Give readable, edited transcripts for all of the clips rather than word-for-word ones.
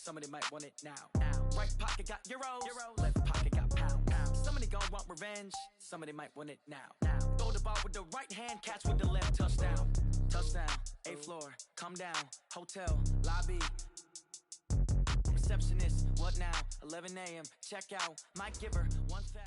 Somebody might want it now. Right pocket got euros, left pocket got pounds. Somebody gon' want revenge. Somebody might want it now. Throw the ball with the right hand, catch with the left. Touchdown, touchdown. 8th floor, come down. Hotel lobby. Receptionist, what now? 11 a.m. Check out. Might give her 1,000.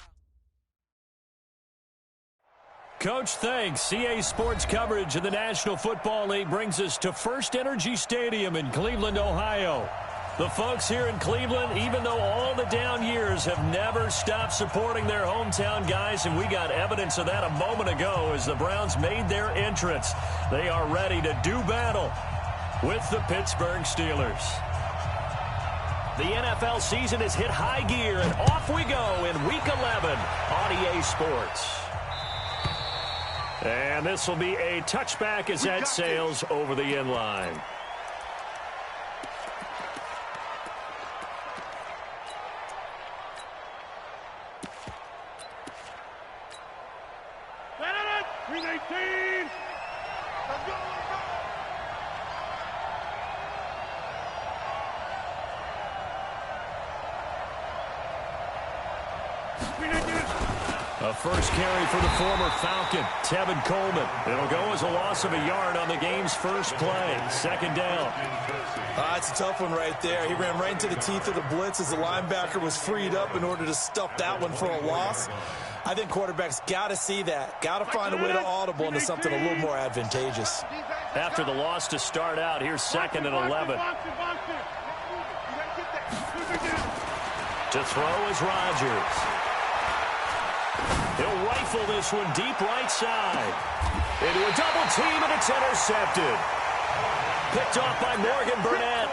Coach, thanks. CA Sports coverage of the National Football League brings us to First Energy Stadium in Cleveland, Ohio. The folks here in Cleveland, even though all the down years, have never stopped supporting their hometown guys, and we got evidence of that a moment ago as the Browns made their entrance. They are ready to do battle with the Pittsburgh Steelers. The NFL season has hit high gear, and off we go in Week 11 on EA Sports. And this will be a touchback as that sails over the end line. A first carry for the former Falcon, Tevin Coleman. It'll go as a loss of a yard on the game's first play. Second down. It's a tough one right there. He ran right into the teeth of the blitz as the linebacker was freed up in order to stuff that one for a loss. I think quarterbacks got to see that. Got to find a way to audible into something a little more advantageous. After the loss to start out, here's 2nd and 11. To throw is Rodgers. He'll rifle this one deep right side. Into a double team, and it's intercepted. Picked off by Morgan Burnett.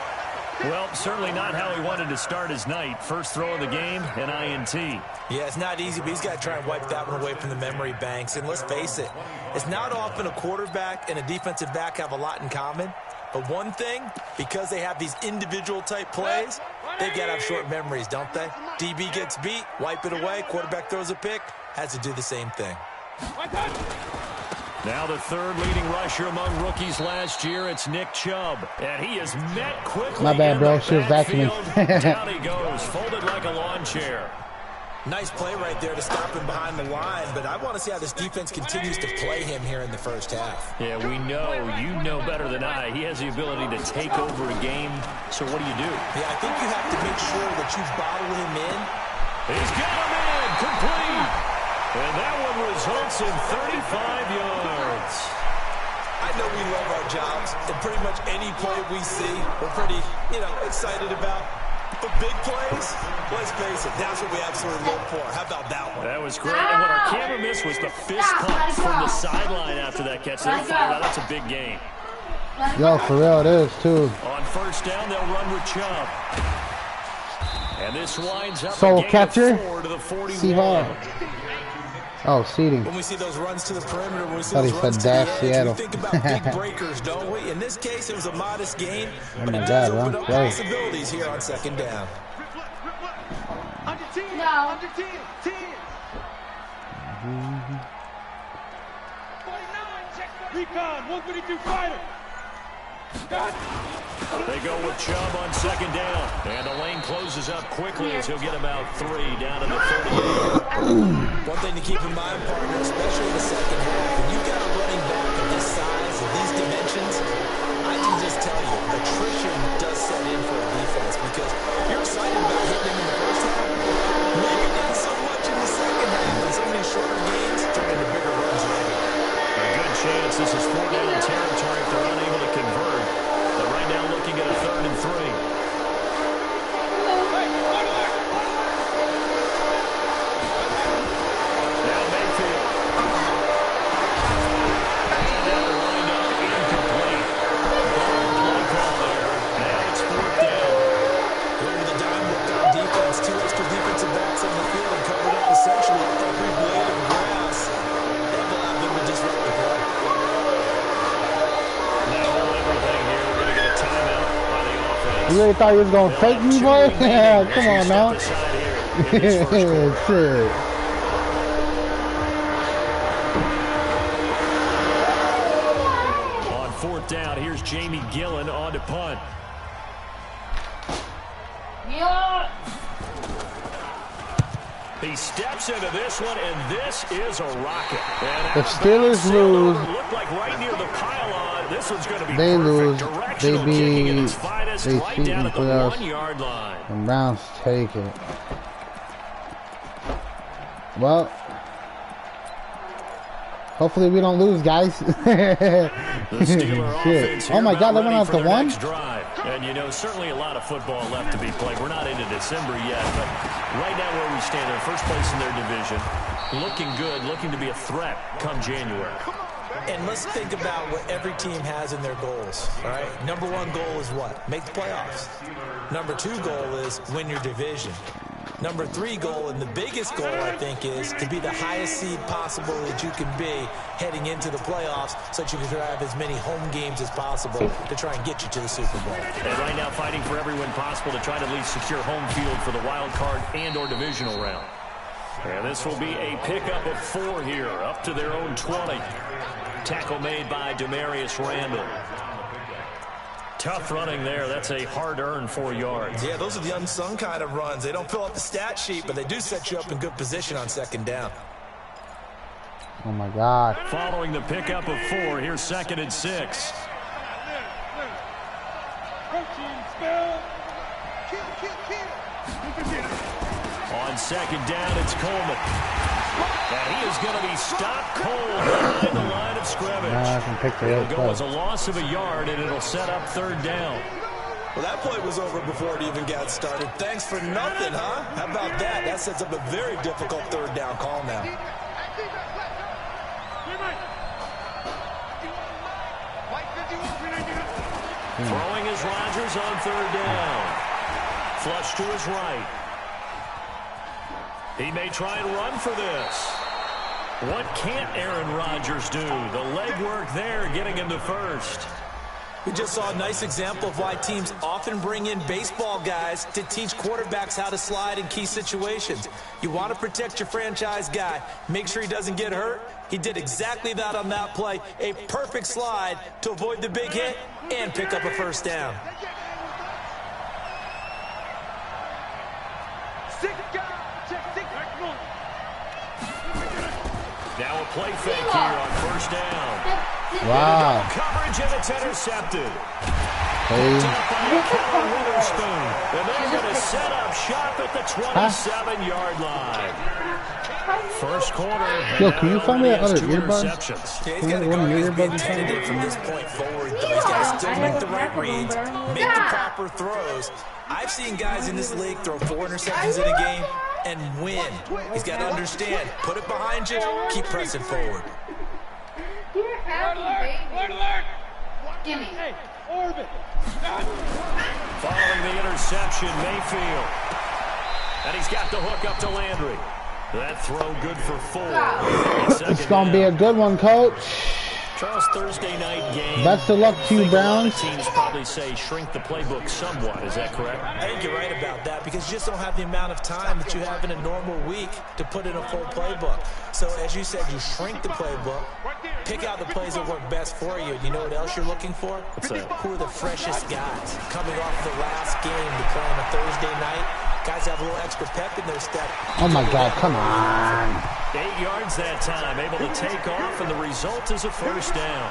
Well, certainly not how he wanted to start his night. First throw of the game, an INT. Yeah, it's not easy, but he's got to try and wipe that one away from the memory banks. And let's face it, it's not often a quarterback and a defensive back have a lot in common. But one thing, because they have these individual type plays, they've got to have short memories, don't they? DB gets beat, wipe it away, quarterback throws a pick, has to do the same thing. Now the third leading rusher among rookies last year, it's Nick Chubb. And he is met quickly. My bad, bro. She was vacuuming. Down he goes, folded like a lawn chair. Nice play right there to stop him behind the line, but I want to see how this defense continues to play him here in the first half. Yeah, we know, you know better than I, he has the ability to take over a game. So what do you do? Yeah, I think you have to make sure that you bottle him in. He's got him in, complete. And that one results in 35 yards. I know we love our jobs, and pretty much any play we see, we're pretty, excited about. But big plays, let's face it, that's what we absolutely look for. How about that one? That was great. And what our camera missed was the fist pump from the sideline after that catch. They're fired out. That's a big game. Yo, for real, it is, too. On first down, they'll run with Chubb. And this winds up Soul a gain catcher. of 4 to the 41. Seahawks. Oh, seating. When we see those runs to the perimeter, when we see Thought he those runs to said the edge, Seattle. we think about big breakers, don't we? In this case, it was a modest gain, Oh but my it does God, open up bro. possibilities here on second down. Under 10, under 10, 10. 49, check. Recon, 132 fighter. They go with Chubb on second down. And the lane closes up quickly as he'll get about 3 down to the 38. One thing to keep in mind, partner, especially in the second half, when you've got a running back of this size and these dimensions, I can just tell you, attrition does set in for a defense because you're excited about hitting him in the first half. Maybe not so much in the second half, and some of these shorter gains turn into bigger runs later. A good chance this is 4 down territory if they're unable to convert. But right now looking at a 3rd and 3. You really thought you was gonna fake me, boy? Yeah, come on now. Shit. On fourth down, here's Jamie Gillen on to punt. He steps into this one, and this is a rocket. The Steelers lose. Looked like right near the pylon. This one's going to be they lose. Directional They kicking at beat. its finest, They right beat down the at the playoffs. 1-yard line. And Browns take it. Well, hopefully we don't lose, guys. The Steeler offense Oh my God, they went out to one. And you know, certainly a lot of football left to be played. We're not into December yet, but right now where we stand, they're first place in their division, looking good, looking to be a threat come January. And let's think about what every team has in their goals, all right? Number one goal is what? Make the playoffs. Number two goal is win your division. Number three goal, and the biggest goal, I think, is to be the highest seed possible that you can be heading into the playoffs so that you can have as many home games as possible to try and get you to the Super Bowl. And right now fighting for every win possible to try to at least secure home field for the wild card and or divisional round. And this will be a pickup of 4 here, up to their own 20. Tackle made by Demarius Randall. Tough running there. That's a hard-earned 4 yards. Yeah, those are the unsung kind of runs. They don't fill up the stat sheet, but they do set you up in good position on second down. Oh my God. Following the pickup of 4, here's 2nd and 6. On second down, it's Coleman. And he is going to be stopped cold behind the line of scrimmage. It'll go as a loss of a yard, and it'll set up 3rd down. Well, that play was over before it even got started. Thanks for nothing, huh? How about that? That sets up a very difficult 3rd down call now. Throwing is Rodgers on 3rd down. Flush to his right. He may try and run for this. What can't Aaron Rodgers do? The legwork there getting him to first. We just saw a nice example of why teams often bring in baseball guys to teach quarterbacks how to slide in key situations. You want to protect your franchise guy. Make sure he doesn't get hurt. He did exactly that on that play. A perfect slide to avoid the big hit and pick up a 1st down. Now a play fake here on 1st down. Wow. Coverage, and it's intercepted. Hey. And they're going to set up shop at the 27-yard line. First quarter. Yo, can you find me that other 2 earbuds? interceptions. Yeah, he's got to guard be intimidated from this point forward, though. He's got to still make the right reads, make the proper throws. I've seen guys in this league throw 4 interceptions in a game and win. He's got to understand, put it behind you, keep pressing forward. You're happy, baby. Gimme. Following the interception, Mayfield. And he's got the hook up to Landry. That throw good for 4. It's going to be a good one, Coach. Charles, Thursday night game. Best of luck to you, Browns. Teams probably say shrink the playbook somewhat. Is that correct? I think you're right about that because you just don't have the amount of time that you have in a normal week to put in a full playbook. So as you said, you shrink the playbook, pick out the plays that work best for you. You know what else you're looking for? What's that? Who are the freshest guys coming off the last game to play on a Thursday night? Guys have a little extra pep in their step. Oh my God, come on. 8 yards that time, able to take off, and the result is a 1st down.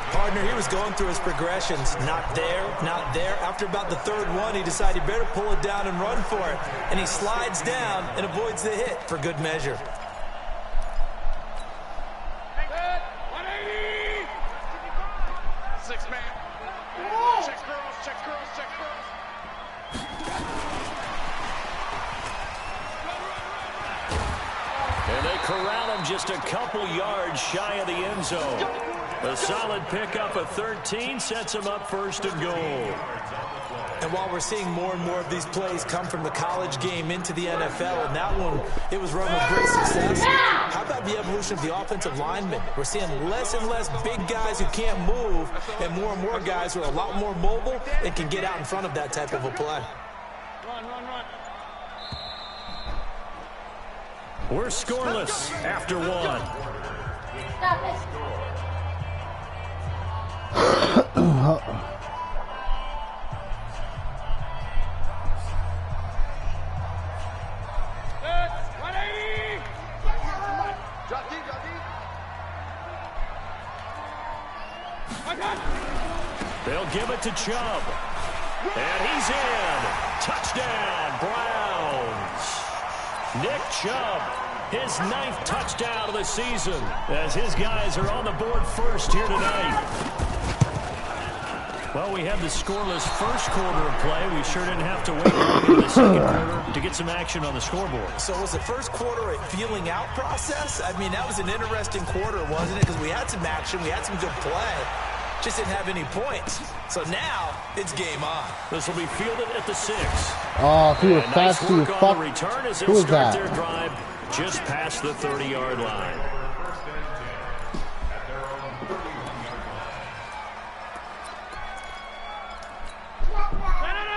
Partner, he was going through his progressions. Not there, not there. After about the 3rd one, he decided he better pull it down and run for it. And he slides down and avoids the hit for good measure. And they corral him just a couple yards shy of the end zone. A solid pickup of 13 sets him up first and goal. And while we're seeing more and more of these plays come from the college game into the NFL, and that one, it was run with great success. How about the evolution of the offensive linemen? We're seeing less and less big guys who can't move, and more guys who are a lot more mobile and can get out in front of that type of a play. Run. We're scoreless after one. Stop it. They'll give it to Chubb. And he's in. Touchdown, Browns. Nick Chubb, his 9th touchdown of the season, as his guys are on the board first here tonight. Well, we had the scoreless first quarter of play. We sure didn't have to wait long into the second quarter to get some action on the scoreboard. So was the first quarter a feeling out process? I mean, that was an interesting quarter, wasn't it? Because we had some action, we had some good play. Just didn't have any points. So now, it's game on. This will be fielded at the 6. Oh, he was nice fast to work fuck. on the return as Who they'll was start that? their drive just past the 30-yard line.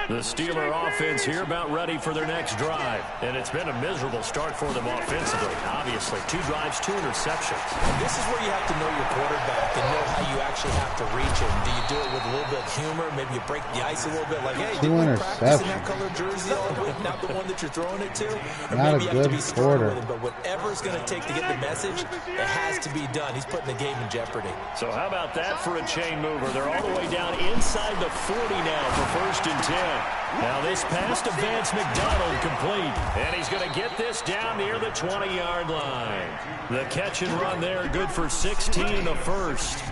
The Steeler offense here about ready for their next drive. And it's been a miserable start for them offensively. Obviously, 2 drives, 2 interceptions. And this is where you have to know your quarterback and know how you actually have to reach him. Do you do it with a little bit of humor? Maybe you break the ice a little bit like, hey, did you practice in that color jersey all week? Not the one that you're throwing it to? Or Not maybe you a have to good be stern quarter. with him. But whatever it's going to take to get the message, it has to be done. He's putting the game in jeopardy. So how about that for a chain mover? They're all the way down inside the 40 now for 1st and 10. Now this pass to Vance McDonald complete. And he's going to get this down near the 20-yard line. The catch and run there, good for 16 in the first.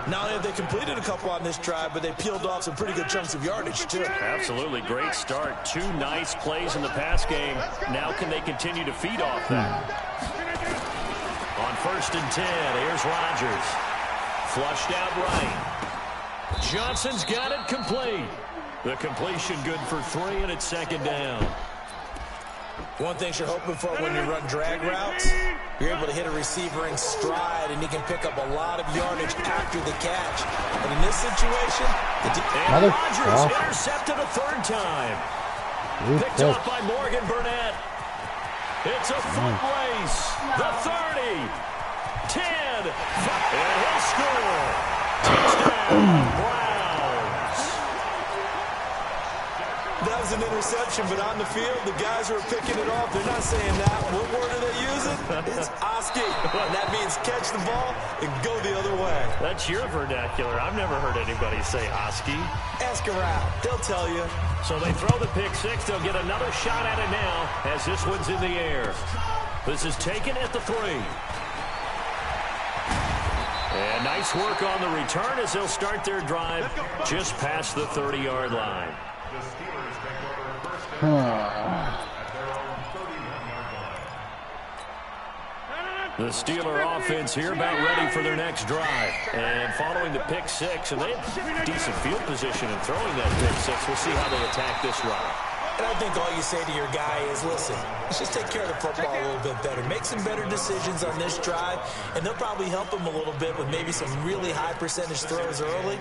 Not only have they completed a couple on this drive, but they peeled off some pretty good chunks of yardage, too. Absolutely. Great start. 2 nice plays in the pass game. Now can they continue to feed off that? On 1st and 10, here's Rodgers. Flushed out right. Johnson's got it complete. The completion good for 3, and it's 2nd down. One thing you're hoping for when you run drag routes, you're able to hit a receiver in stride, and he can pick up a lot of yardage after the catch. But in this situation, and Rodgers intercepted a 3rd time. Picked up by Morgan Burnett. It's a foot race. The 30, 10, and he'll score. Touchdown, Browns. That was an interception, but on the field, the guys who are picking it off, they're not saying that. What word are they using? It's Oski. And that means catch the ball and go the other way. That's your vernacular. I've never heard anybody say Oski. Ask around. They'll tell you. So they throw the pick 6. They'll get another shot at it now as this one's in the air. This is taken at the 3. And nice work on the return as they'll start their drive just past the 30-yard line. The Steeler offense here about ready for their next drive. And following the pick 6, and they have decent field position in throwing that pick 6. We'll see how they attack this drive. And I think all you say to your guy is, listen, let's just take care of the football a little bit better. Make some better decisions on this drive, and they'll probably help him a little bit with maybe some really high percentage throws early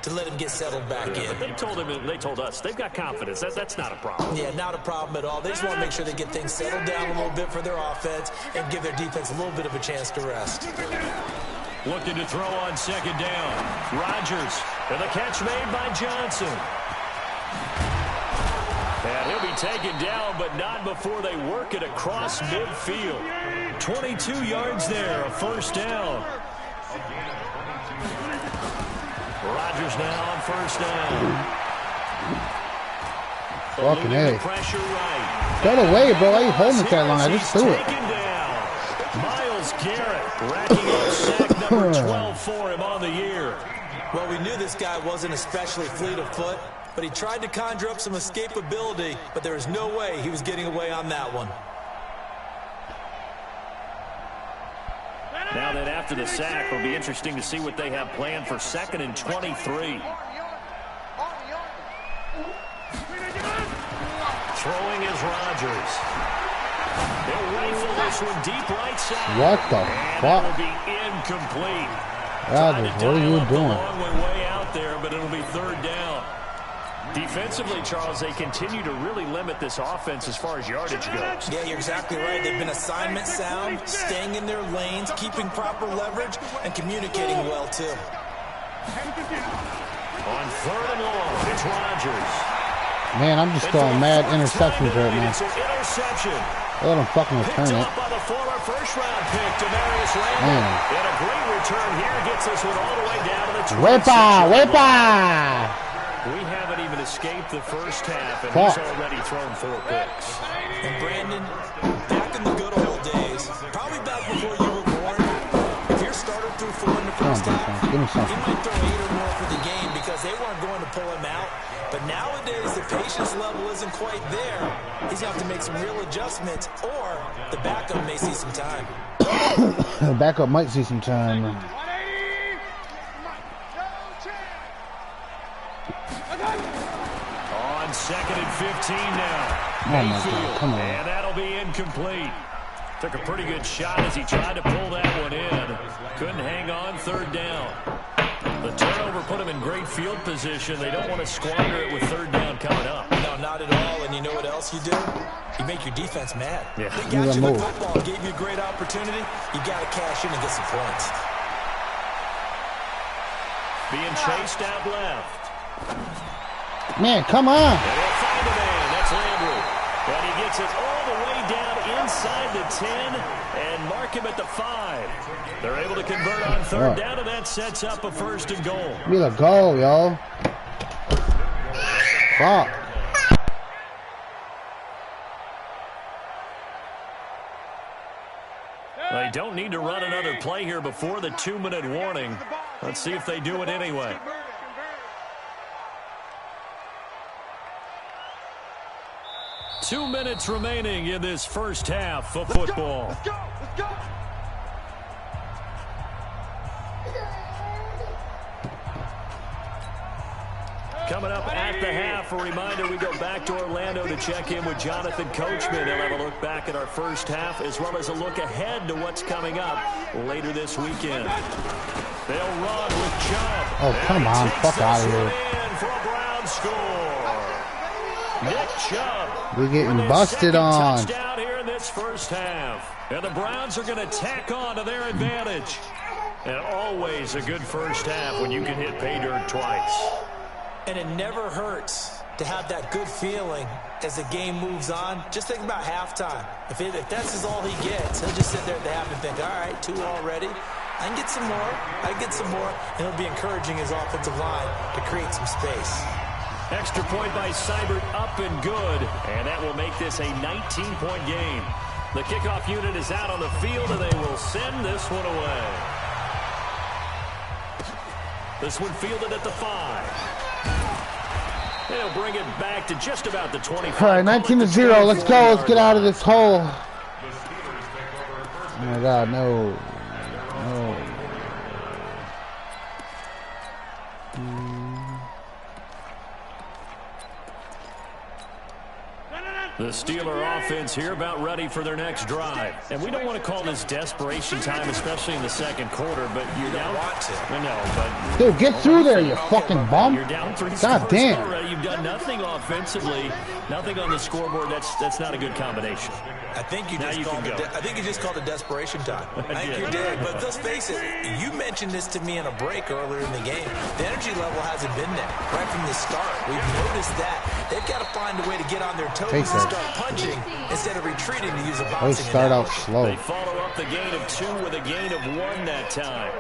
to let him get settled back in. They told us they've got confidence. That's not a problem. Yeah, not a problem at all. They just want to make sure they get things settled down a little bit for their offense and give their defense a little bit of a chance to rest. Looking to throw on 2nd down. Rodgers, and the catch made by Johnson. And he'll be taken down, but not before they work it across midfield. 22 yards there, a 1st down. Rodgers now on 1st down. Fucking A. Pressure right. Get away, bro. Why are you holding it that long? I just threw it. Miles Garrett racking up sack number 12 for him on the year. Well, we knew this guy wasn't especially fleet of foot, but he tried to conjure up some escapability, but there was no way he was getting away on that one. Now that after the sack. It'll be interesting to see what they have planned for 2nd and 23. Throwing is Rodgers. They'll rifle this one deep right side. What the fuck? It'll be incomplete. Rodgers, what are you doing? Long way out there, but it'll be 3rd down. Defensively, Charles, they continue to really limit this offense as far as yardage goes. Yeah, you're exactly right. They've been assignment sound, staying in their lanes, keeping proper leverage, and communicating well, too. On 3rd and long, it's Rodgers. Man, I'm just throwing mad interceptions right now. Interception. Let him fucking return it. By the former first-round pick, Demarius Randall. And a great return here gets us one all the way down to the 26. We haven't even escaped the first half, and he's already thrown 4 picks. And Brandon, back in the good old days, probably back before you were born, if your starter threw 4 in the first half, he might throw 8 or more for the game because they weren't going to pull him out. But nowadays, the patience level isn't quite there. He's going to have to make some real adjustments, or the backup may see some time. The backup might see some time. On 2nd and 15 now. Oh my God, come on. And that'll be incomplete. Took a pretty good shot as he tried to pull that one in. Couldn't hang on 3rd down. The turnover put him in great field position. They don't want to squander it with 3rd down coming up. No, not at all. And you know what else you do? You make your defense mad. Yeah. They got you the football, gave you a great opportunity. You got to cash in and get some points. Being chased out left. Man, come on. And they'll find a man. That's Landry. And he gets it all the way down inside the 10 and mark him at the 5. They're able to convert on 3rd down, and that sets up a 1st and goal. Give me the goal, yo. Fuck. They don't need to run another play here before the 2-minute warning. Let's see if they do it anyway. Two minutes remaining in this first half of football. Let's go. Coming up at the half, a reminder, we go back to Orlando to check in with Jonathan Coachman. He'll have a look back at our first half as well as a look ahead to what's coming up later this weekend. They'll run with Chubb. Oh, come on. Fuck out of here. For a Brown score. Nick Chubb. We're getting busted on. Touchdown here in this first half. And the Browns are going to tack on to their advantage. And always a good first half when you can hit pay dirt twice. And it never hurts to have that good feeling as the game moves on. Just think about halftime. If that's all he gets, he'll just sit there at the half and think, all right, 2 already. I can get some more. I can get some more. And he'll be encouraging his offensive line to create some space. Extra point by Seibert, up and good. And that will make this a 19-point game. The kickoff unit is out on the field, and they will send this one away. This one fielded at the 5. They'll bring it back to just about the 25. All right, 19-0. Let's go. Let's get out of this hole. Oh my God, no. The Steeler offense here about ready for their next drive. And we don't want to call this desperation time, especially in the second quarter, but you're down. But dude, get through there, you fucking bum. You're down 3 God damn. already. You've done nothing offensively, nothing on the scoreboard. That's not a good combination. I think you just called it desperation time. I think you did. But let's face it, you mentioned this to me in a break earlier in the game. The energy level hasn't been there right from the start. We've noticed that. They've got to find a way to get on their toes and start punching instead of retreating to use a boxing. They start out slow. They follow up the gain of 2 with a gain of 1 that time.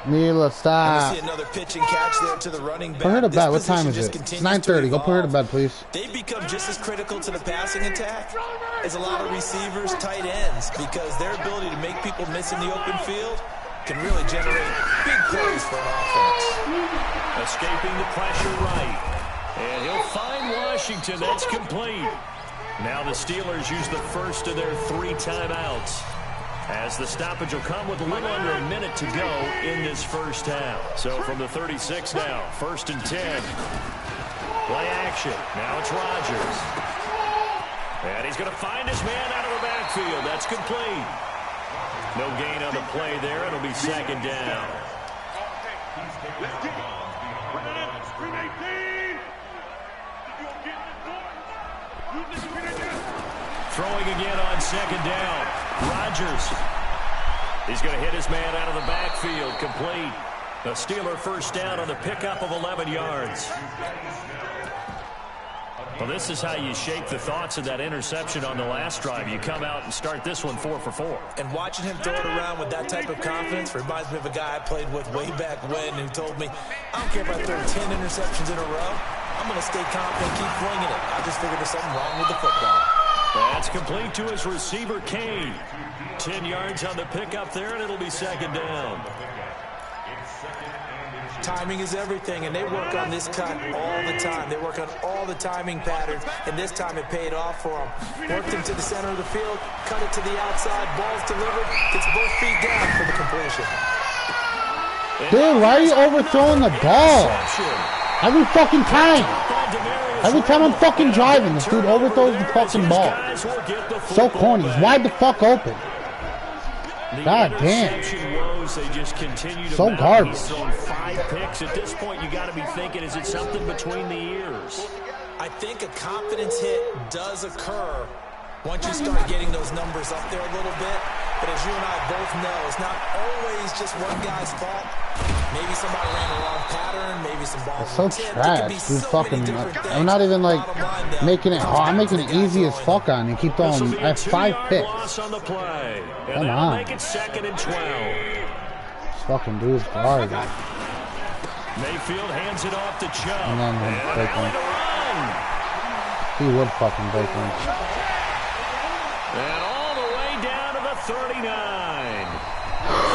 Mila, stop. See another pitch and catch there to the running back. Put her to bed. What time is it? It's 9:30. Go put her to bed, please. They've become just as critical to the passing attack as a lot of receivers, tight ends, because their ability to make people miss in the open field can really generate big plays for an offense. Escaping the pressure right. And he'll find Washington. That's complete. Now the Steelers use the first of their 3 timeouts. as the stoppage will come with a little under a minute to go in this first half. So from the 36 now, 1st and 10. Play action. Now it's Rodgers. And he's going to find his man out of the backfield. That's complete. No gain on the play there. It'll be 2nd down. Throwing again on 2nd down. Rodgers. He's going to hit his man out of the backfield. Complete. The Steeler first down on the pickup of 11 yards. Well, this is how you shape the thoughts of that interception on the last drive. You come out and start this one 4 for 4. And watching him throw it around with that type of confidence reminds me of a guy I played with way back when who told me, I don't care if I throw 10 interceptions in a row. I'm going to stay confident, keep flinging it. I just figured there's something wrong with the football. That's complete to his receiver, Kane. 10 yards on the pickup there, and it'll be 2nd down. Timing is everything, and they work on this cut all the time. They work on all the timing patterns, and this time it paid off for them. Worked him to the center of the field, cut it to the outside, ball's delivered, gets both feet down for the completion. Dude, why are you overthrowing the ball? Every fucking time. Every time I'm fucking driving, this dude overthrows the fucking ball. So corny. He's wide the fuck open. God damn. So garbage. He's thrown 5 picks. At this point, you got to be thinking, is it something between the ears? I think a confidence hit does occur once you start getting those numbers up there a little bit. But as you and I both know, it's not always just one guy's fault. Maybe somebody ran the wrong pattern. Maybe some balls. It's so trash, dude. Fucking, I'm not even like making it hard. I'm making it easy as fuck on you. Keep throwing. I have 5 picks. On the play. Come on. Make it 2nd and 12. This fucking dude's garbage. Mayfield hands it off to Chubb. And then break one. He would fucking break one. And all the way down to the 39.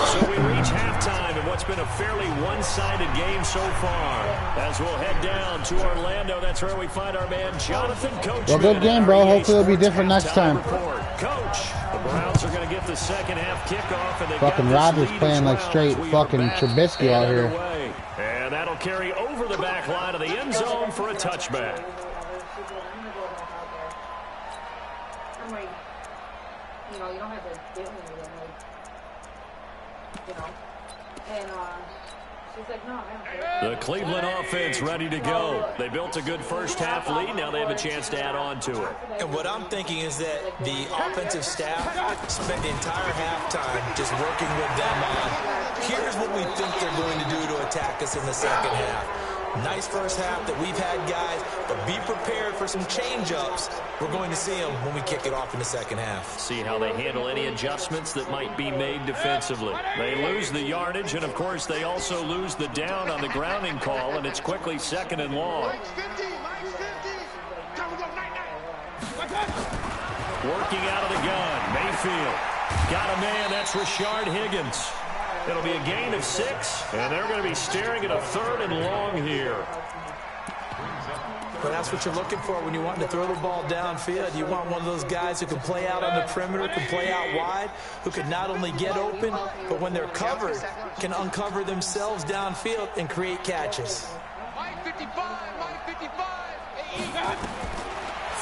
So we reach halftime in what's been a fairly one-sided game so far. As we'll head down to Orlando, that's where we find our man Jonathan Coach. Well, good game, bro. Hopefully it'll be different next time. Coach, the Browns are going to get the second half kickoff. And they fucking Rodgers playing like straight fucking Trubisky out here. And that'll carry over the back line of the end zone for a touchback. You know, you don't have to get me with them, like, you know. And she's like, no, I don't. The Cleveland offense ready to go. They built a good first half lead. Now they have a chance to add on to it. And what I'm thinking is that the offensive staff spent the entire halftime just working with them on, here's what we think they're going to do to attack us in the second half. Nice first half that we've had, guys, but be prepared for some change-ups. We're going to see them when we kick it off in the second half. See how they handle any adjustments that might be made defensively. They lose the yardage, and, of course, they also lose the down on the grounding call, and it's quickly 2nd and long. Working out of the gun, Mayfield. Got a man, that's Rashard Higgins. It'll be a gain of 6, and they're going to be staring at a 3rd and long here. But that's what you're looking for when you want to throw the ball downfield. You want one of those guys who can play out on the perimeter, can play out wide, who can not only get open, but when they're covered, can uncover themselves downfield and create catches.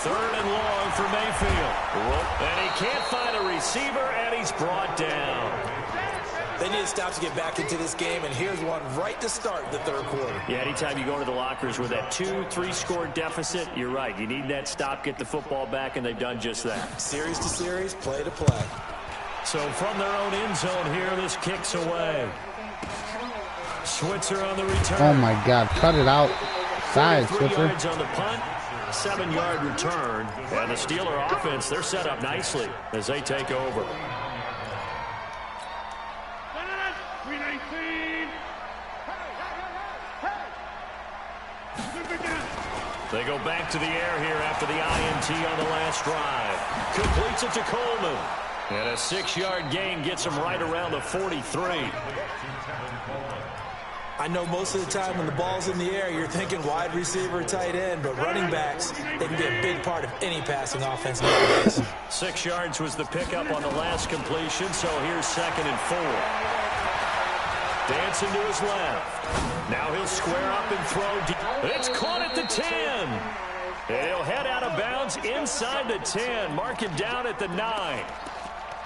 3rd and long for Mayfield. And he can't find a receiver, and he's brought down. They need to stop to get back into this game, and here's one right to start the 3rd quarter. Yeah, anytime you go to the lockers with that 2-3 score deficit, you're right. You need that stop, get the football back, and they've done just that. Series to series, play to play. So from their own end zone here, this kicks away. Switzer on the return. Oh, my God. Cut it out. Side, 3 Switzer. yards on the punt, 7-yard return. And the Steeler offense, they're set up nicely as they take over. They go back to the air here after the INT on the last drive. Completes it to Coleman. And a 6-yard gain gets him right around the 43. I know most of the time when the ball's in the air, you're thinking wide receiver, tight end, but running backs, they can be a big part of any passing offense nowadays. 6 yards was the pickup on the last completion, so here's 2nd and 4. Dancing to his left. Now he'll square up and throw. It's caught at the 10. And he'll head out of bounds inside the 10. Mark him down at the 9.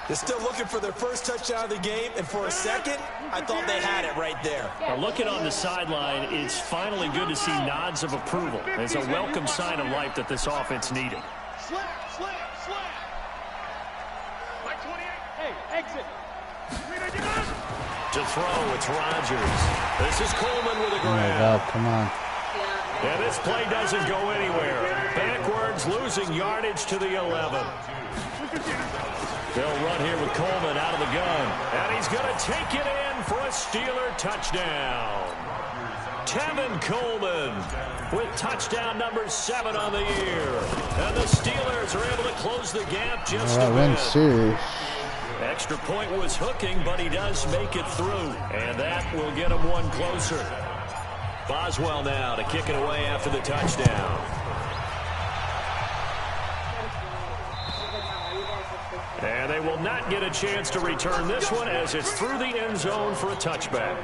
They're still looking for their first touchdown of the game, and for a second, I thought they had it right there. Now looking on the sideline, it's finally good to see nods of approval. It's a welcome sign of life that this offense needed. Slam. Like 28. Hey, exit. To throw, it's Rodgers. This is Coleman with a grab. Oh my God, come on. And this play doesn't go anywhere. Backwards, losing yardage to the 11. They'll run here with Coleman out of the gun. And he's going to take it in for a Steeler touchdown. Tevin Coleman with touchdown number 7 on the year. And the Steelers are able to close the gap just a bit. Extra point was hooking, but he does make it through. And that will get him one closer. Boswell now to kick it away after the touchdown. And they will not get a chance to return this one as it's through the end zone for a touchback.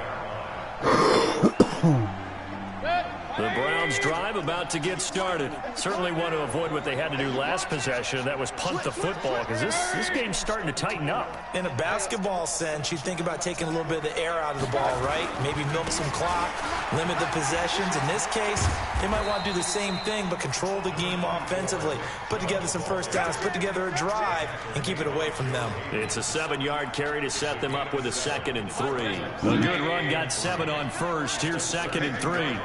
The Browns drive about to get started. Certainly want to avoid what they had to do last possession. That was punt the football, because this game's starting to tighten up. In a basketball sense, you think about taking a little bit of the air out of the ball, right? Maybe milk some clock, limit the possessions. In this case, they might want to do the same thing, but control the game offensively. Put together some first downs, put together a drive, and keep it away from them. It's a 7-yard carry to set them up with a 2nd and 3. A good run got 7 on first. Here's 2nd and 3.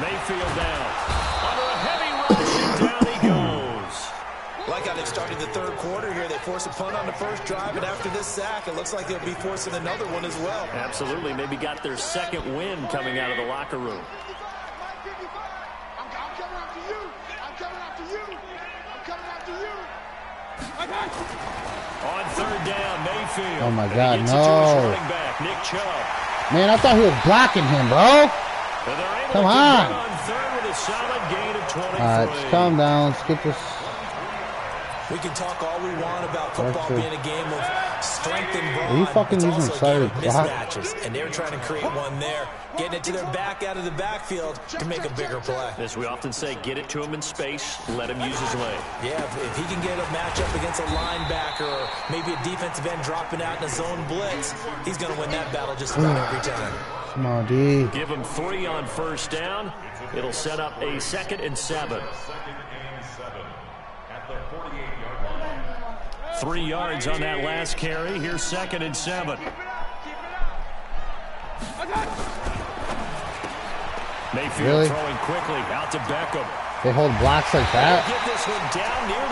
Mayfield down. Under a heavy rush, and down he goes. Like how they've started the third quarter here. They force a punt on the first drive, and after this sack, it looks like they'll be forcing another one as well. Absolutely. Maybe got their 2nd win coming out of the locker room. I'm coming after you. I'm coming after you. I'm coming after you. On 3rd down, Mayfield. Oh my God, no. no. Back, Nick Chubb. Man, I thought he was blocking him, bro. Come on. On 3rd with a solid gain of 23. All right, calm down. Let's get this. We can talk all we want about football being a game of strength and brawn. Are you fucking it's using also excited a game of mismatches, and they're trying to create one there, getting it to their back out of the backfield to make a bigger play. As we often say, get it to him in space, let him use his leg. Yeah, if he can get a matchup against a linebacker or maybe a defensive end dropping out in a zone blitz, he's going to win that battle just about every time. Come on, D. Give him 3 on first down. It'll set up a 2nd and 7. 3 yards on that last carry. Here's 2nd and 7. Mayfield throwing quickly out to Beckham. They hold blocks like that?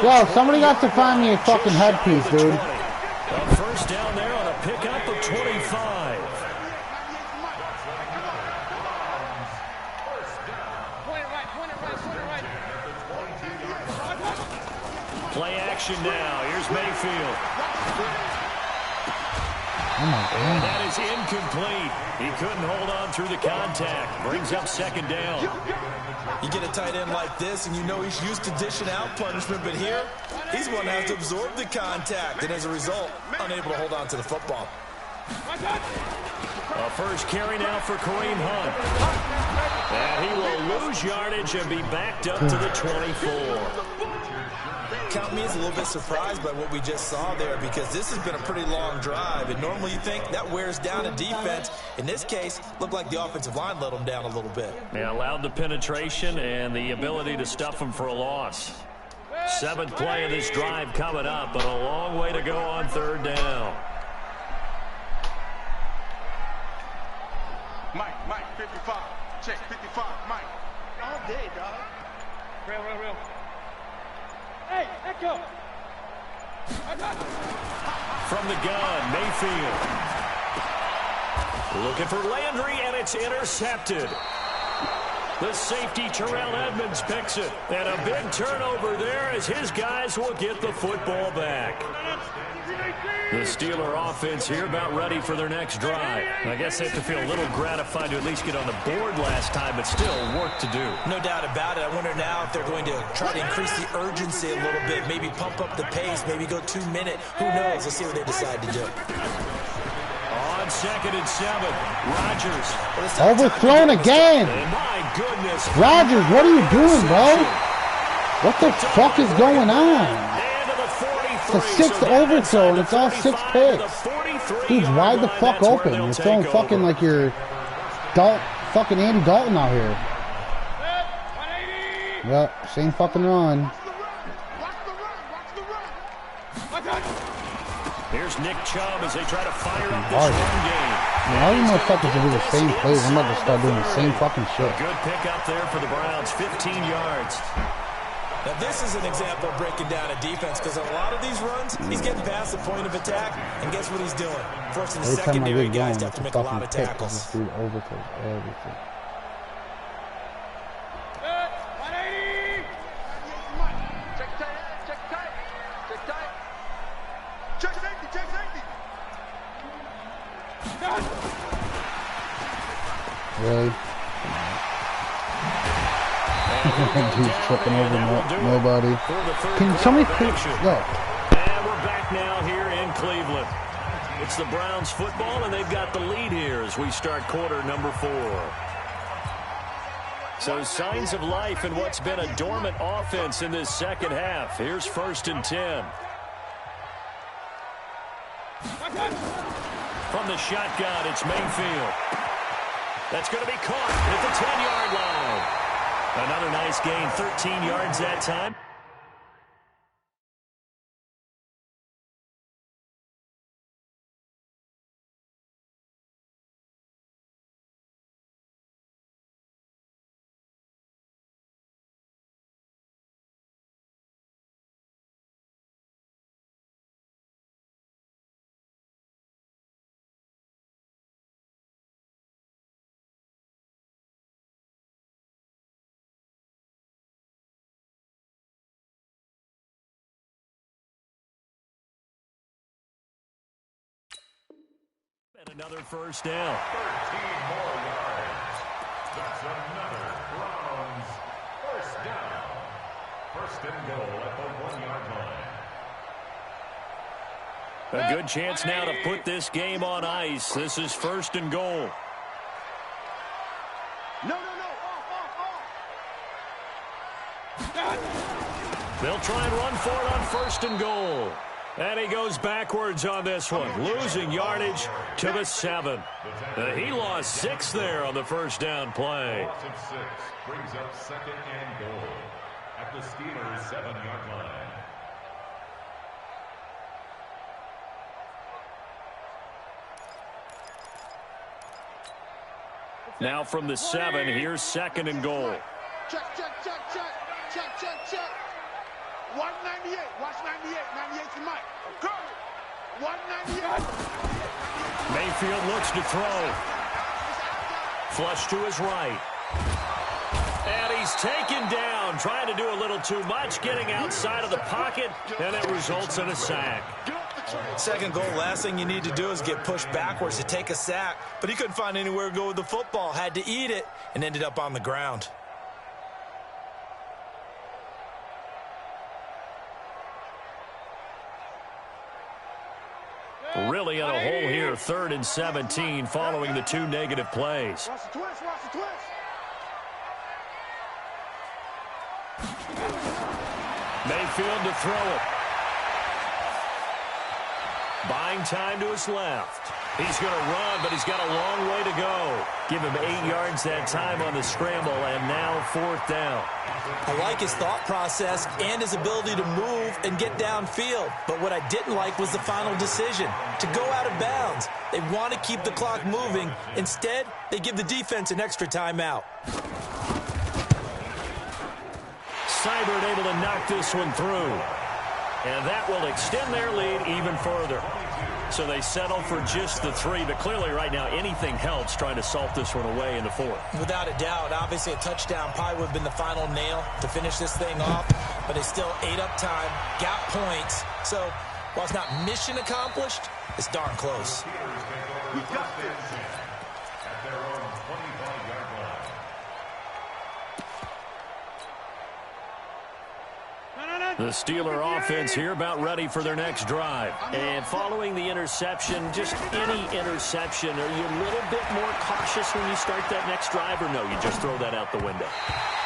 Yo, somebody got to find me a fucking headpiece, dude. A first down there on a pickup of 25. Play action now. Here's Mayfield. Oh my God. And that is incomplete. He couldn't hold on through the contact. Brings up 2nd down. You get a tight end like this, and you know he's used to dishing out punishment, but here, he's going to have to absorb the contact, and as a result, unable to hold on to the football. A first carry now for Kareem Hunt. And he will lose yardage and be backed up to the 24. Count me as a little bit surprised by what we just saw there, because this has been a pretty long drive, and normally you think that wears down a defense. In this case, looked like the offensive line let them down a little bit. Yeah, allowed the penetration and the ability to stuff them for a loss. 7th play of this drive coming up, but a long way to go on 3rd down. Mike, 55. Check, 55, Mike. All day, dog. Real. Hey, Echo! From the gun, Mayfield. Looking for Landry, and it's intercepted. The safety, Terrell Edmonds, picks it. And a big turnover there as his guys will get the football back. The Steeler offense here about ready for their next drive. I guess they have to feel a little gratified to at least get on the board last time, but still work to do. No doubt about it. I wonder now if they're going to try to increase the urgency a little bit, maybe pump up the pace, maybe go 2 minute. Who knows? Let's see what they decide to do. On 2nd and 7, Rodgers. Overthrown again. And my goodness. Rodgers, what are you doing, bro? What the fuck is going on? It's the 6th overthrow, and it's all 6 picks. Dude's wide the fuck open. You're throwing fucking like you're fucking Andy Dalton out here. Yep, same fucking run. Here's Nick Chubb as they try to fire up this run game. All you motherfuckers will do the same plays. I'm about to start doing the same fucking shit. Good pick up there for the Browns, 15 yards. Now, this is an example of breaking down a defense because a lot of these runs, he's getting past the point of attack, and guess what he's doing? Forcing the secondary guys to have to make a lot of tackles. This dude overthrows everything. Really? Dude's tripping over nobody. Can somebody please go? And we're back now here in Cleveland. It's the Browns football, and they've got the lead here as we start quarter number 4. So signs of life in what's been a dormant offense in this second half. Here's 1st and 10. From the shotgun, it's Mayfield. That's going to be caught at the 10-yard line. Another nice gain, 13 yards that time. And another first down. 13 more yards. That's another Browns first down. 1st and goal at the 1-yard line. A good chance now to put this game on ice. This is 1st and goal. No. They'll try and run for it on 1st and goal. And he goes backwards on this one, losing yardage to the 7. He lost 6 there on the first down play. 4th and 6 brings up 2nd and goal at the Steelers' 7-yard line. Now from the 7, here's 2nd and goal. Check. 198. Watch 98. 98's the mic. Go. 198. Mayfield looks to throw. Flush to his right. And he's taken down, trying to do a little too much, getting outside of the pocket, and it results in a sack. 2nd goal, last thing you need to do is get pushed backwards to take a sack, but he couldn't find anywhere to go with the football, had to eat it, and ended up on the ground. Really in a hole here, 3rd and 17, following the 2 negative plays. Watch the twist. Mayfield to throw it. Buying time to his left. He's going to run, but he's got a long way to go. Give him 8 yards that time on the scramble, and now 4th down. I like his thought process and his ability to move and get downfield. But what I didn't like was the final decision, to go out of bounds. They want to keep the clock moving. Instead, they give the defense an extra timeout. Seibert able to knock this one through. And that will extend their lead even further. So they settle for just the 3, but clearly right now anything helps trying to salt this one away in the 4th. Without a doubt, obviously a touchdown probably would have been the final nail to finish this thing off, but they still ate up time, got points. So while it's not mission accomplished, it's darn close. The Steeler offense here about ready for their next drive. And following the interception, just any interception, are you a little bit more cautious when you start that next drive, or no, you just throw that out the window?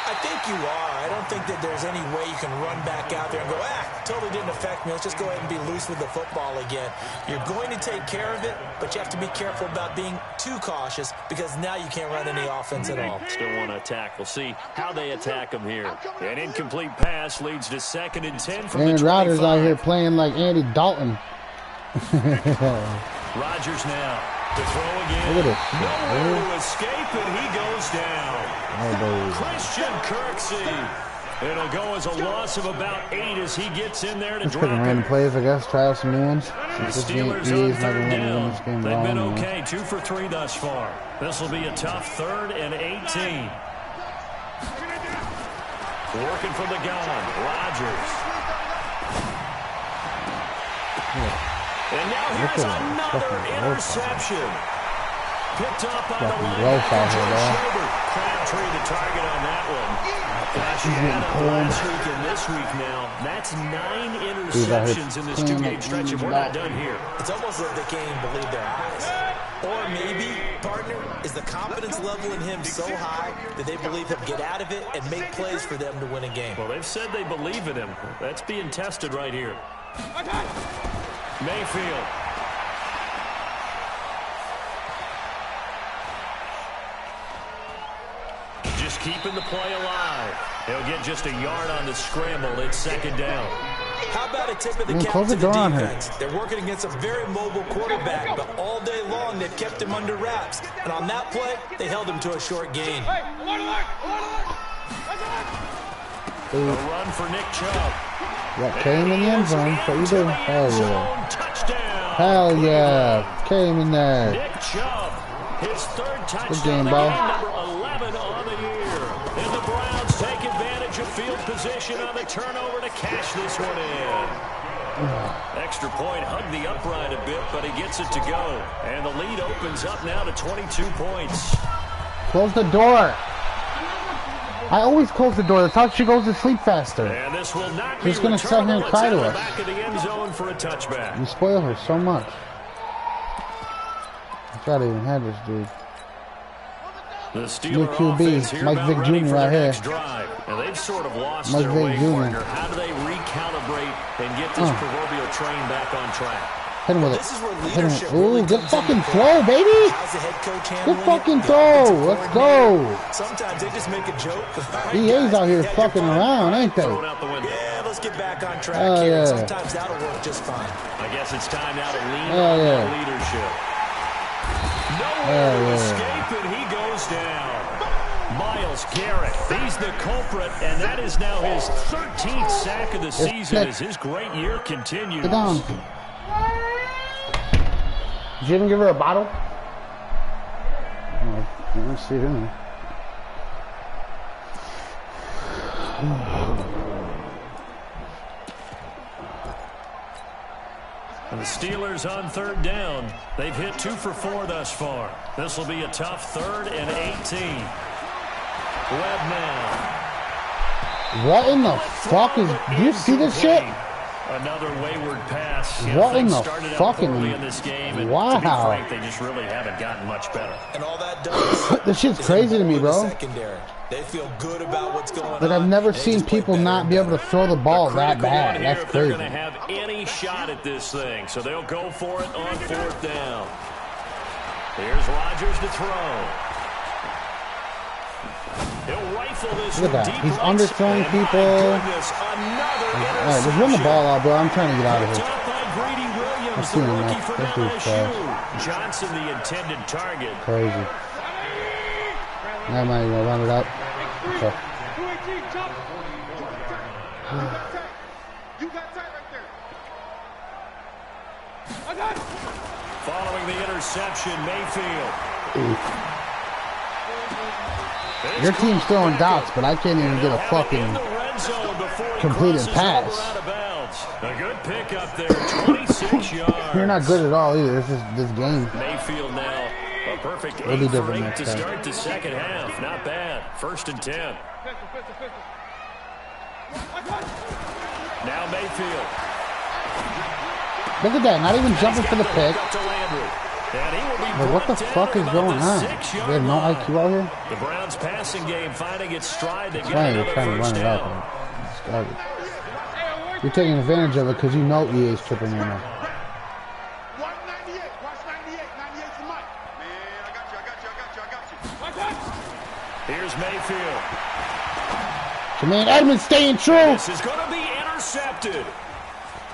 I think you are. I don't think that there's any way you can run back out there and go, totally didn't affect me. Let's just go ahead and be loose with the football again. You're going to take care of it, but you have to be careful about being too cautious because now you can't run any offense at all. Still want to attack. We'll see how they attack them here. An incomplete pass leads to 2nd and 10 from the 25. Rodgers out here playing like Andy Dalton. Rodgers now to throw again. Look at this. Nowhere to escape, and he goes down. Christian Kirksey. It'll go as a loss of about 8 as he gets in there to Just drop picking random plays, I guess. Try out some new ones. The Steelers on 3rd down. They've been okay. 2 for 3 thus far. This will be a tough 3rd and 18. Working from the gun. Rodgers. And now here's another interception. Picked up on the line. Crabtree the target on that one. Gosh, you had up last week and this week now. That's 9 interceptions in this 2-game stretch, and we're not done here. It's almost like they can't even believe their eyes. Or maybe, partner, is the confidence level in him so high that they believe he'll get out of it and make plays for them to win a game. Well, they've said they believe in him. That's being tested right here. Mayfield. Just keeping the play alive. He'll get just a yard on the scramble. It's 2nd down. How about a tip of the cap to the defense? They're working against a very mobile quarterback, but all day long they've kept him under wraps. And on that play, they held him to a short gain. A run for Nick Chubb. Yeah, came in the end zone. What you do? Hell yeah. Touchdown. Hell yeah. Came in there. Nick Chubb, his 3rd touchdown. Good game, ball. Number 11 on the year. And the Browns take advantage of field position on the turnover to cash this one in. Extra point, hugged the upright a bit, but he gets it to go. And the lead opens up now to 22 points. Close the door. I always close the door. That's how she goes to sleep faster. And this will not She's going to sit here and cry to us. Back of the end zone for a touchback. You spoil her so much. I gotta even have this dude. The Steeler QB, Mike Vick Jr. right here. Now they've sort of lost Mike their Vick way, Jr. partner. How do they recalibrate and get this proverbial train back on track? Hit him with it. This is where Hit him. leadership Ooh, really good comes fucking into throw, play. baby. How's the head coach Good handling fucking it? throw. Let's go. Sometimes they just make a joke. EA's out here fucking around, ain't they? Yeah, let's get back on track Oh, here. yeah. Sometimes that'll work just fine. I guess it's time now to lean Oh, on yeah. that leadership. Nowhere to escape, and he goes down. Myles Garrett, he's the culprit, and that is now his 13th sack of the season as his great year continues. Get down. Did you even give her a bottle? Oh, I don't see it in there. And the Steelers on 3rd down. They've hit 2 for 4 thus far. This will be a tough 3rd and 18. Webb now. What in the fuck is... Do you see this shit? Another wayward pass. What in the fucking... In this game, and wow. to be frank, they just really haven't gotten much better. And all that does... This shit's crazy to me, bro. Secondary. They feel good about what's going on. Like, I've never seen people not be able to throw the ball that bad. That's crazy. They're going to have any shot at this thing, so they'll go for it on 4th down. Here's Rodgers to throw. He'll rifle this. Look at that. He's underthrowing people. Alright, just run the ball out, bro. I'm trying to get out of here. Let's see him, man. Let's do it fast. Johnson, the intended target. Crazy. Never mind, you gonna run it up. Okay. You got tight right there. Following the interception, Mayfield. Your team's throwing dots, but I can't even get a fucking completed pass. A good pickup there, 26 yards. You're not good at all either. It's just this game. Mayfield now, a perfect 8 for 8 to start the second half. Not bad. 1st and 10. Now Mayfield. Look at that, not even jumping for the pick. But what the fuck is going on? We have no IQ out here? The Browns passing game finding its stride. They got another first down. You're taking advantage of it because you know EA's tripping right now. Watch 98. Watch 98. 98's the mic. Man, I got you. Here's Mayfield. Jermaine Edmonds staying true. This is going to be intercepted.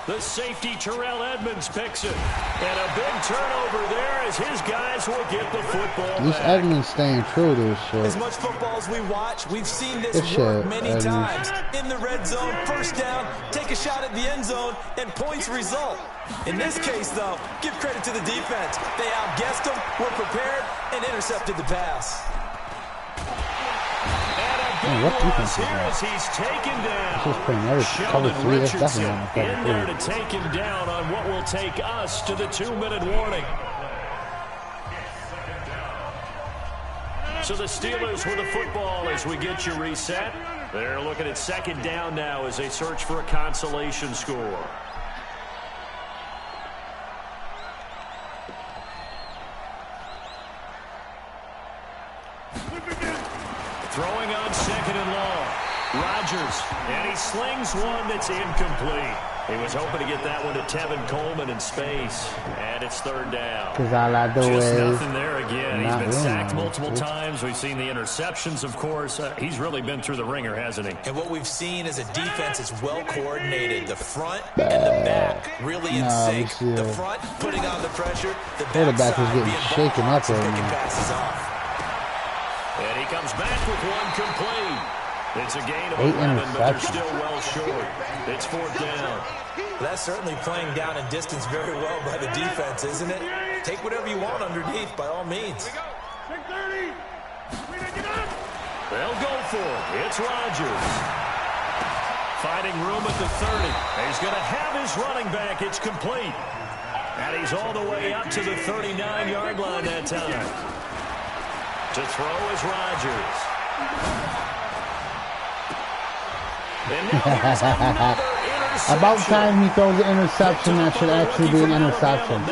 The safety, Terrell Edmonds, picks it. And a big turnover there as his guys will get the football At least back. Edmonds staying true to this shit. As much football as we watch, we've seen this work many times. In the red zone, first down, take a shot at the end zone, and points result. In this case, though, give credit to the defense. They outguessed them, were prepared, and intercepted the pass. Man, what defense is that? He's taken down. He's playing every cover 3. That's definitely not in there cover to take him down on what will take us to the 2-minute warning. So the Steelers with the football as we get you reset. They're looking at 2nd down now as they search for a consolation score. Throwing on 2nd and long. Rodgers, and he slings one that's incomplete. He was hoping to get that one to Tevin Coleman in space, and it's 3rd down. Because all I do Just is nothing there again. He's been sacked multiple times. We've seen the interceptions, of course. He's really been through the ringer, hasn't he? And what we've seen is a defense that's well coordinated. The front and the back really in sync. The front putting on the pressure. The quarterback is getting shaken up right now. And he comes back with one complete. It's a gain of 11, but they're still well short. It's 4th down. That's certainly playing down and distance very well by the defense, isn't it? Take whatever you want underneath, by all means. They'll go for it. It's Rodgers. Finding room at the 30. He's going to have his running back. It's complete. And he's all the way up to the 39-yard line that time. To throw is Rodgers. About time he throws an interception that should actually be an interception.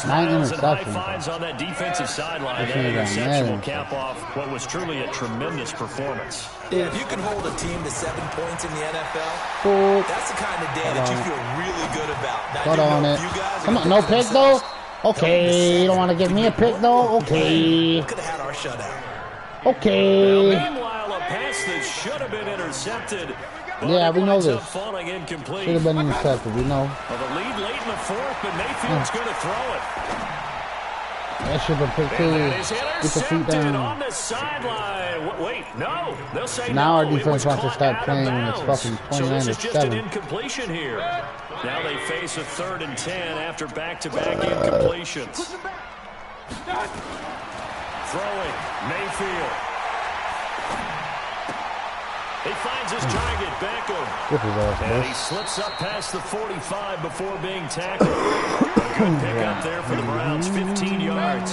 9 interceptions. On that defensive sideline, that interception will cap off what was truly a tremendous performance. If you can hold a team to 7 points in the NFL, that's the kind of day that you feel really good about. Hold on it. Come on, no pick though? Okay, you don't want to give me a pick though? Okay. Could have had our shutout. Okay. Meanwhile, a pass that should have been intercepted. Yeah, we know this. Should have been intercepted, we know. Well, the lead late in the 4th, but Mayfield's going to throw it. That should have been picked too. Get the feet down. On the sideline. Wait, no. They'll say now no. Our defense wants to start playing when it's fucking 29-7. So this is just an incompletion here. Now they face a 3rd and 10 after back-to-back incompletions. Throwing, Mayfield. He finds his target, Beckham. And he slips up past the 45 before being tackled. A good pickup there for the Browns, 15 yards.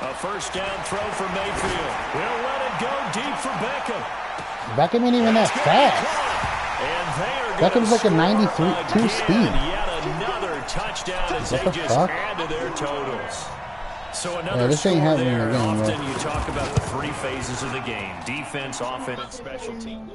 A 1st down throw for Mayfield. He'll let it go deep for Beckham. Beckham ain't even that fast. Beckham's like a 92 speed. Yet another touchdown as they just add to their totals. So another this ain't happening in the game, often you talk about the 3 phases of the game: defense, offense, and special teams.